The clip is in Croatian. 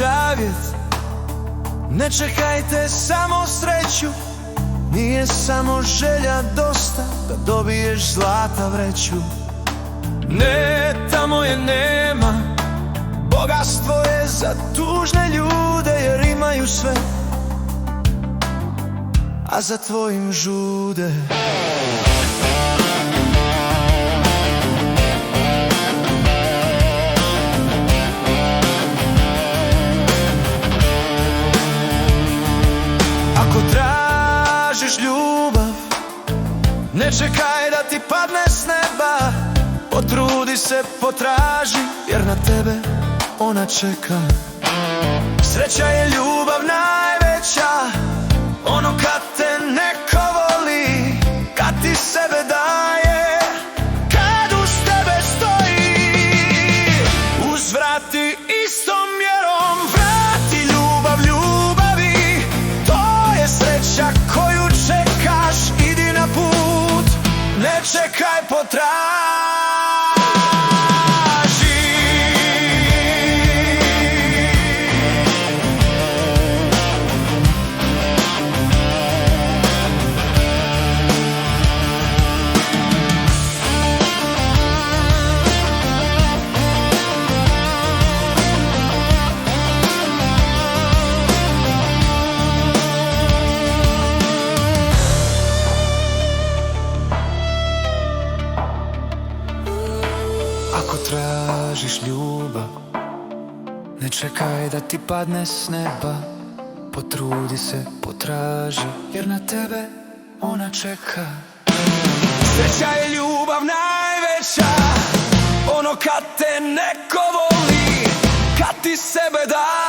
savjet: ne čekajte samo sreću, nije samo želja dosta da dobiješ zlata vreću. Ne, tamo je nema, bogatstvo je za tužne ljude, jer imaju sve, a za tvojim žude. Ako tražiš ljubav, ne čekaj da ti padne s neba, potrudi se, potraži, jer na tebe ona čeka. Sreća je ljubav najveća, ono kad te neko voli, kad ti sebe daje, kad uz tebe stoji. Uzvrati istom mjerom, vrati ljubav ljubavi, to je sreća koju čekaš, idi na put, ne čekaj, potraži. Ako tražiš ljubav, ne čekaj da ti padne s neba, potrudi se, potraži, jer na tebe ona čeka. Sreća je ljubav najveća, ono kad te neko voli, kad ti sebe da.